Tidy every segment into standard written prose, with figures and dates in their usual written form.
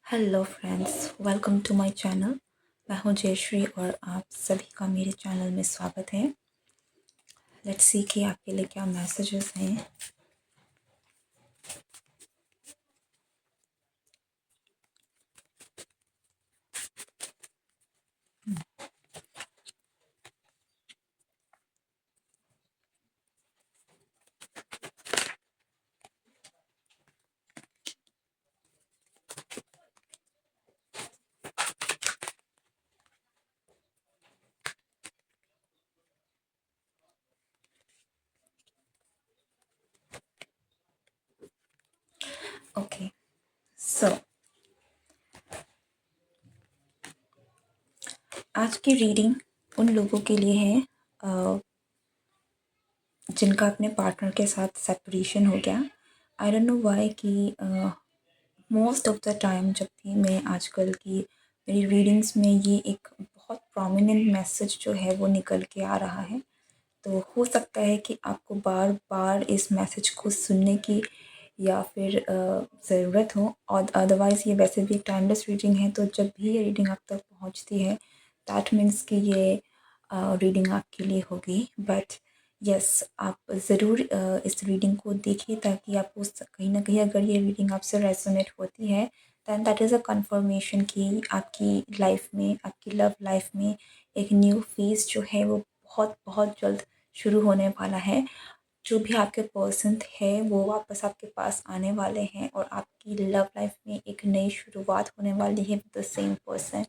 Hello friends, welcome to my channel. मैं हूं जयश्री और आप सभी का मेरे चैनल में स्वागत है। लेट्स सी कि आपके लिए क्या मैसेजेस हैं। ओके, सो आज की रीडिंग उन लोगों के लिए है जिनका अपने पार्टनर के साथ सेपरेशन हो गया। आई डोंट नो व्हाई कि मोस्ट ऑफ द टाइम जब भी मैं आजकल की मेरी रीडिंग्स में ये एक बहुत प्रोमिनेंट मैसेज जो है वो निकल के आ रहा है। तो हो सकता है कि आपको बार बार इस मैसेज को सुनने की या फिर ज़रूरत हो, और अदरवाइज़ ये वैसे भी एक टाइमलेस रीडिंग है। तो जब भी ये रीडिंग आप तक पहुंचती है दैट मीन्स कि ये रीडिंग आपके लिए होगी। बट यस, आप ज़रूर इस रीडिंग को देखिए ताकि आपको कहीं ना कहीं अगर ये रीडिंग आपसे रेजोनेट होती है then that is a confirmation कि आपकी लाइफ में, आपकी लव लाइफ में एक न्यू फेज़ जो है वो बहुत बहुत जल्द शुरू होने वाला है। जो भी आपके पर्सन है वो वापस आपके पास आने वाले हैं और आपकी लव लाइफ में एक नई शुरुआत होने वाली है विद द सेम पर्सन।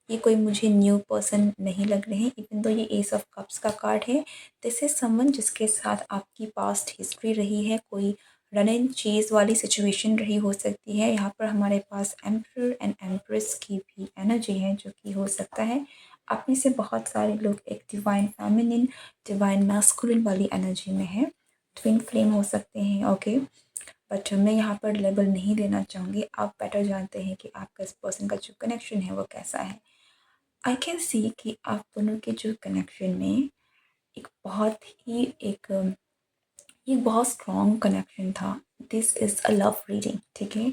ये कोई मुझे न्यू पर्सन नहीं लग रहे हैं, इवन तो ये एस ऑफ कप्स का कार्ड है। दिस इज समवन जिसके साथ आपकी पास्ट हिस्ट्री रही है, कोई रन एंड चेज वाली सिचुएशन रही हो सकती है। यहाँ पर हमारे पास एम्परर एंड एम्प्रेस की भी एनर्जी है, जो कि हो सकता है आप में से बहुत सारे लोग एक डिवाइन फेमिनिन, डिवाइन मैस्कुलिन वाली एनर्जी में है। ट्विन फ्लेम हो सकते हैं, ओके। बट मैं यहाँ पर लेबल नहीं देना चाहूँगी, आप बेटर जानते हैं कि आपका इस पर्सन का जो कनेक्शन है वो कैसा है। आई कैन सी कि आप दोनों के जो कनेक्शन में एक बहुत ही एक बहुत स्ट्रॉन्ग कनेक्शन था। This is a love reading, ठीक है।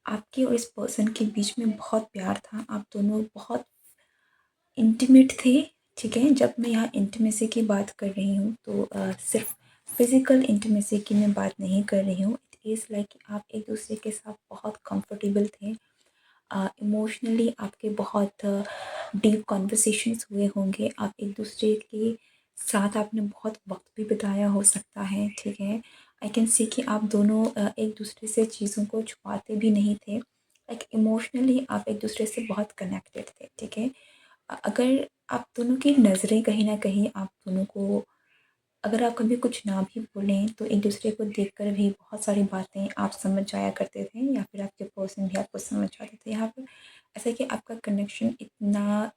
आपके और इस पर्सन के बीच में बहुत प्यार था, आप दोनों बहुत इंटीमेट थे, ठीक है। जब मैं यहाँ इंटीमेसी की बात कर रही हूँ तो सिर्फ फिज़िकल इंटीमेसी की मैं बात नहीं कर रही हूँ। इट इज़ लाइक आप एक दूसरे के साथ बहुत कंफर्टेबल थे। इमोशनली आपके बहुत डीप कॉन्वर्सेशंस हुए होंगे, आप एक दूसरे के साथ आपने बहुत वक्त भी बिताया हो सकता है, ठीक है। आई कैन सी कि आप दोनों एक दूसरे से चीज़ों को छुपाते भी नहीं थे। लाइक इमोशनली आप एक दूसरे से बहुत कनेक्टेड थे, ठीक है। अगर आप दोनों की नज़रें कहीं न कहीं आप दोनों को, अगर आप कभी कुछ ना भी बोलें तो एक दूसरे को देखकर भी बहुत सारी बातें आप समझ जाया करते थे, या फिर आपके पर्सन भी आपको समझ जाते थे। यहाँ पर ऐसा कि आपका कनेक्शन इतना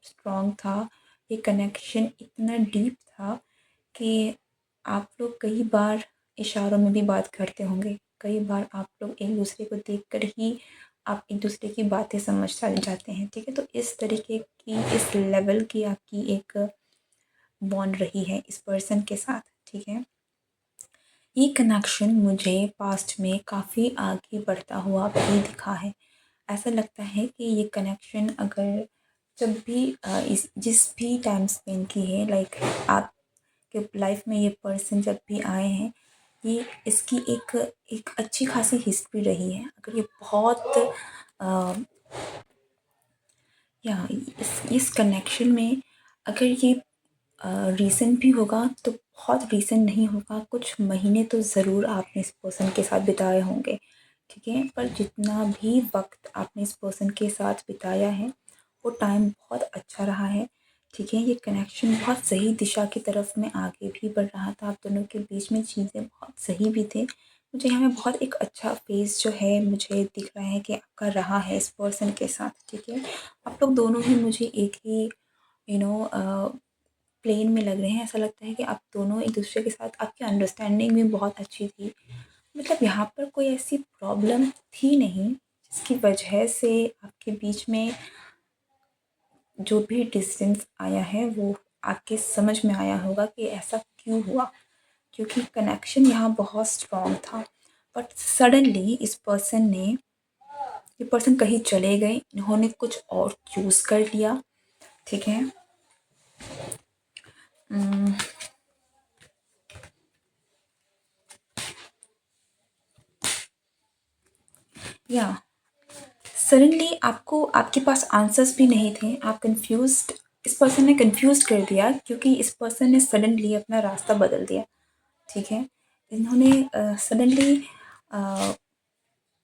स्ट्रॉन्ग था, ये कनेक्शन इतना डीप था कि आप लोग कई बार इशारों में भी बात करते होंगे। कई बार आप लोग एक दूसरे को देखकर ही आप एक दूसरे की बातें समझ जाते हैं, ठीक है। तो इस तरीके की, इस लेवल की आपकी एक बॉन्ड रही है इस पर्सन के साथ, ठीक है। ये कनेक्शन मुझे पास्ट में काफ़ी आगे बढ़ता हुआ भी दिखा है। ऐसा लगता है कि ये कनेक्शन अगर जब भी इस जिस भी टाइम स्पेंड की है, लाइक आपके लाइफ में ये पर्सन जब भी आए हैं, ये इसकी एक एक अच्छी खासी हिस्ट्री रही है। अगर ये बहुत अ, या इस कनेक्शन में अगर ये रीसेंट भी होगा तो बहुत रीसेंट नहीं होगा, कुछ महीने तो ज़रूर आपने इस पर्सन के साथ बिताए होंगे, ठीक है। पर जितना भी वक्त आपने इस पर्सन के साथ बिताया है वो टाइम बहुत अच्छा रहा है, ठीक है। ये कनेक्शन बहुत सही दिशा की तरफ में आगे भी बढ़ रहा था, आप दोनों के बीच में चीज़ें बहुत सही भी थे। मुझे यहाँ में बहुत एक अच्छा फेज़ जो है मुझे दिख रहा है कि आपका रहा है इस पर्सन के साथ, ठीक है। आप लोग दोनों ही मुझे एक ही यू नो प्लेन में लग रहे हैं। ऐसा लगता है कि आप दोनों एक दूसरे के साथ, आपकी अंडरस्टैंडिंग भी बहुत अच्छी थी। मतलब यहाँ पर कोई ऐसी प्रॉब्लम थी नहीं जिसकी वजह से आपके बीच में जो भी डिस्टेंस आया है वो आपके समझ में आया होगा कि ऐसा क्यों हुआ, क्योंकि कनेक्शन यहाँ बहुत स्ट्रॉन्ग था। बट सडनली इस पर्सन ने ये पर्सन कहीं चले गए, इन्होंने कुछ और चूज़ कर लिया, ठीक है। या सडनली आपको आपके पास आंसर्स भी नहीं थे, आप कन्फ्यूज़्ड, इस पर्सन ने कन्फ्यूज़ कर दिया क्योंकि इस पर्सन ने सडनली अपना रास्ता बदल दिया, ठीक है। इन्होंने सडनली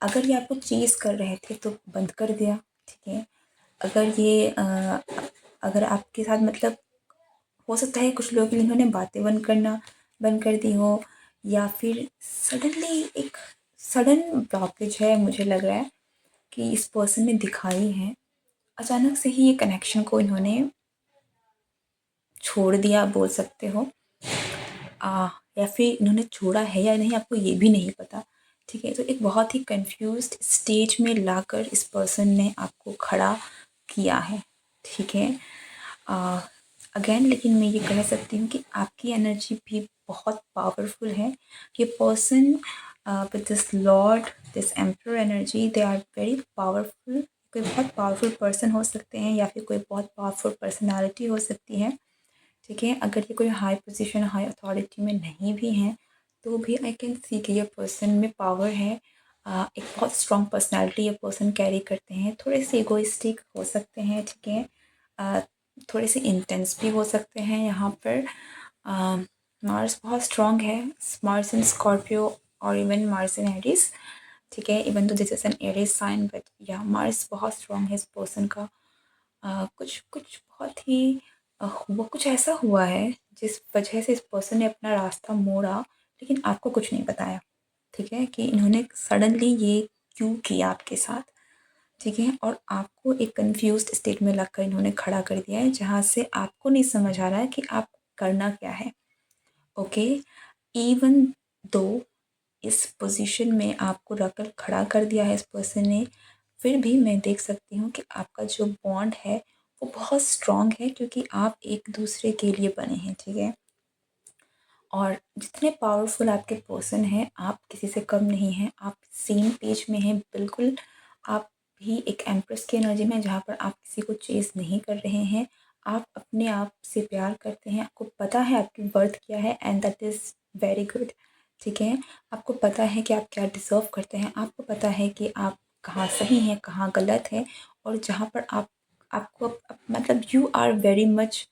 अगर ये आपको चेज़ कर रहे थे तो बंद कर दिया, ठीक है। अगर ये अगर आपके साथ मतलब हो सकता है कुछ लोगों के लिए इन्होंने बातें बंद कर दी हो, या फिर सडनली एक सडन ब्लॉकेज है, मुझे लग रहा है कि इस पर्सन ने दिखाई है। अचानक से ही ये कनेक्शन को इन्होंने छोड़ दिया बोल सकते हो, या फिर इन्होंने छोड़ा है या नहीं आपको ये भी नहीं पता, ठीक है। तो एक बहुत ही कंफ्यूज्ड स्टेज में लाकर इस पर्सन ने आपको खड़ा किया है, ठीक है। अगेन लेकिन मैं ये कह सकती हूँ कि आपकी एनर्जी भी बहुत पावरफुल है। ये person with this lord, this emperor energy, they are very powerful. कोई बहुत पावरफुल पर्सन हो सकते हैं या फिर कोई बहुत पावरफुल पर्सनालिटी हो सकती है, ठीक है। अगर ये कोई हाई पोजीशन, हाई अथॉरिटी में नहीं भी हैं तो भी आई कैन सी कि ये पर्सन में पावर है। एक बहुत स्ट्रॉन्ग पर्सनालिटी ये पर्सन कैरी करते हैं, थोड़े से इगोइस्टिक हो सकते हैं, ठीक है। थोड़े से इंटेंस भी हो सकते हैं यहाँ पर। मार्स बहुत स्ट्रॉन्ग है, मार्स इन स्कॉर्पियो और इवन मार्स इन एरीज, ठीक है। इवन तो this is an Aries sign, but yeah Mars बहुत स्ट्रॉन्ग है इस पर्सन का। कुछ कुछ बहुत ही वो कुछ ऐसा हुआ है जिस वजह से इस पर्सन ने अपना रास्ता मोड़ा, लेकिन आपको कुछ नहीं बताया, ठीक है, कि इन्होंने सडनली ये क्यों किया आपके साथ, ठीक है। और आपको एक कंफ्यूज्ड स्टेट में लगकर इन्होंने खड़ा कर दिया है, जहाँ से आपको नहीं समझ आ रहा है कि आप करना क्या है, ओके। इवन दो इस पोजीशन में आपको रखकर खड़ा कर दिया है इस पर्सन ने, फिर भी मैं देख सकती हूँ कि आपका जो बॉन्ड है वो बहुत स्ट्रॉन्ग है, क्योंकि आप एक दूसरे के लिए बने हैं, ठीक है। और जितने पावरफुल आपके पर्सन हैं, आप किसी से कम नहीं हैं, आप सेम पेज में हैं बिल्कुल। आप भी एक एम्प्रेस की एनर्जी में, जहाँ पर आप किसी को चेज़ नहीं कर रहे हैं, आप अपने आप से प्यार करते हैं, आपको पता है आपकी वर्थ क्या है, and that is very good, ठीक है। आपको पता है कि आप क्या डिज़र्व करते हैं, आपको पता है कि आप कहाँ सही हैं, कहाँ गलत है, और जहाँ पर आपको मतलब you are very much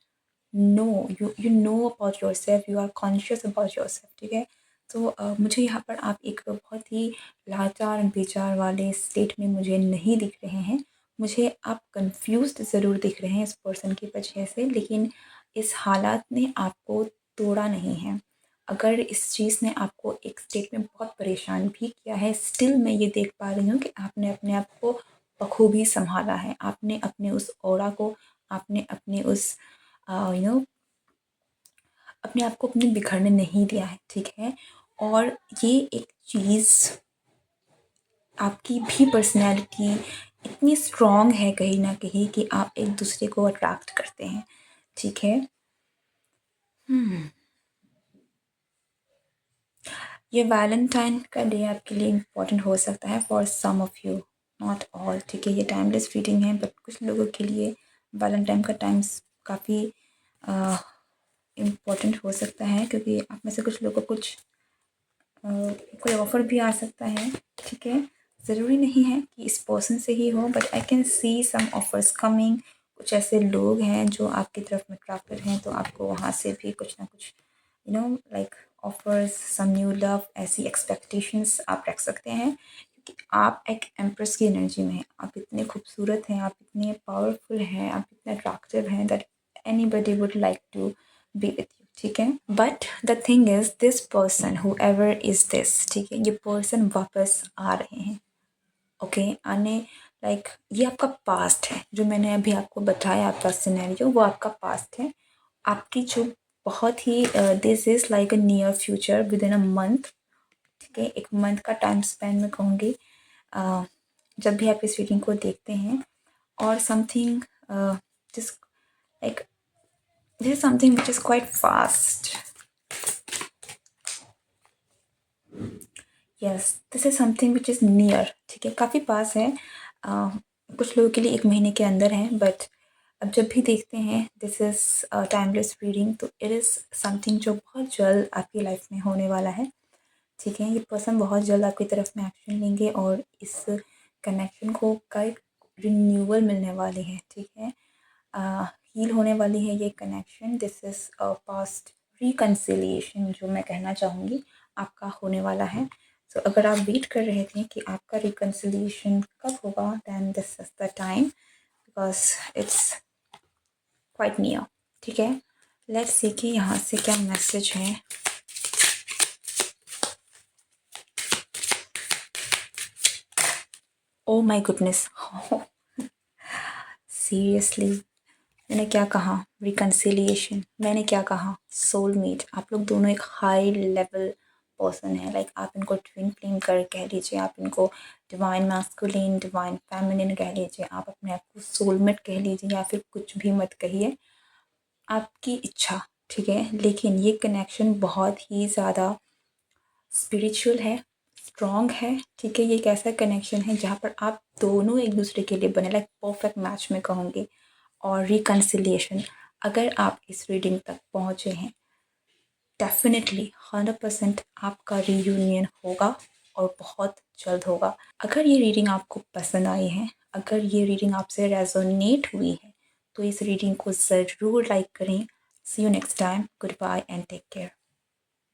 know, you know about yourself, you are conscious about yourself, ठीक है। तो मुझे यहाँ पर आप एक बहुत ही लाचार बेचार वाले स्टेट में मुझे नहीं दिख रहे हैं। मुझे आप कंफ्यूज्ड ज़रूर दिख रहे हैं इस पर्सन की वजह से, लेकिन इस हालात ने आपको तोड़ा नहीं है। अगर इस चीज़ ने आपको एक स्टेट में बहुत परेशान भी किया है, स्टिल मैं ये देख पा रही हूँ कि आपने अपने आप को बखूबी सँभाला है। आपने अपने उस ऑरा को, आपने अपने उस अपने आप को अपने बिखरने नहीं दिया है, ठीक है। और ये एक चीज़, आपकी भी पर्सनैलिटी इतनी स्ट्रॉन्ग है कहीं न कहीं कि आप एक दूसरे को अट्रैक्ट करते हैं, ठीक है। ये वैलेंटाइन का डे आपके लिए इम्पोर्टेंट हो सकता है for some of you, not all, ठीक है। ये टाइमलेस रीडिंग है, बट कुछ लोगों के लिए वैलेंटाइन का टाइम्स काफ़ी इम्पोर्टेंट हो सकता है, क्योंकि आप में से कुछ लोगों को कुछ कोई ऑफ़र भी आ सकता है, ठीक है। ज़रूरी नहीं है कि इस पर्सन से ही हो, but I can see some offers coming. कुछ ऐसे लोग हैं जो आपकी तरफ में अट्रैक्टेड हैं, तो आपको वहाँ से भी कुछ ना कुछ like offers, some new love, ऐसी एक्सपेक्टेशंस आप रख सकते हैं, क्योंकि आप एक एम्प्रेस की एनर्जी में हैं। आप इतने खूबसूरत हैं, आप इतने पावरफुल हैं, आप इतने अट्रैक्टिव हैं that anybody would like to be with you, ठीक है। But the thing is this person whoever is this, ठीक है, ये पर्सन वापस आ रहे हैं, ओके। आने लाइक ये आपका पास्ट है, जो मैंने अभी आपको बताया आपका सिनेरियो, वो आपका पास्ट है। आपकी जो बहुत ही this is like a near future within a month, ठीक है। एक मंथ का टाइम स्पेन में कहूँगी जब भी आप इस रीडिंग को देखते हैं। और समथिंग जिस like this is something which is quite fast, yes, this is something which is near, ठीक है, काफ़ी पास है। कुछ लोगों के लिए 1 महीने के अंदर है, बट अब जब भी देखते हैं दिस इज़ टाइमलेस रीडिंग, तो इट इज़ समथिंग जो बहुत जल्द आपकी लाइफ में होने वाला है। ठीक है, ये पर्सन बहुत जल्द आपकी तरफ में एक्शन लेंगे और इस कनेक्शन को का एक रिन्यूअल मिलने वाली है। ठीक है, हील होने वाली है ये connection. This is past reconciliation जो मैं कहना चाहूँगी आपका होने वाला है। सो अगर आप वेट कर रहे थे कि आपका रिकन्सिलिएशन कब होगा, then this is the time, because it's quite near. ठीक है, लेट्स सी कि यहाँ से क्या मैसेज है। ओ माय गुडनेस, सीरियसली मैंने क्या कहा? रिकन्सिलिएशन। मैंने क्या कहा? सोलमेट। आप लोग दोनों एक हाई लेवल पर्सन है। लाइक आप इनको ट्विन फ्लेम कर कह लीजिए, आप इनको डिवाइन मैस्कुलिन, डिवाइन फेमिनिन कह लीजिए, आप अपने आप को सोलमेट कह लीजिए, या फिर कुछ भी मत कहिए, आपकी इच्छा। ठीक है, लेकिन ये कनेक्शन बहुत ही ज़्यादा स्पिरिचुअल है, स्ट्रॉन्ग है। ठीक है, ये एक ऐसा कनेक्शन है जहाँ पर आप दोनों एक दूसरे के लिए बने, लाइक परफेक्ट मैच में कहूँगी। और रिकन्सिलिएशन, अगर आप इस रीडिंग तक पहुँचे हैं, डेफिनेटली 100% आपका रीयूनियन होगा और बहुत जल्द होगा। अगर ये रीडिंग आपको पसंद आई है, अगर ये रीडिंग आपसे रेजोनेट हुई है, तो इस रीडिंग को ज़रूर लाइक करें। See you next time, goodbye and take care.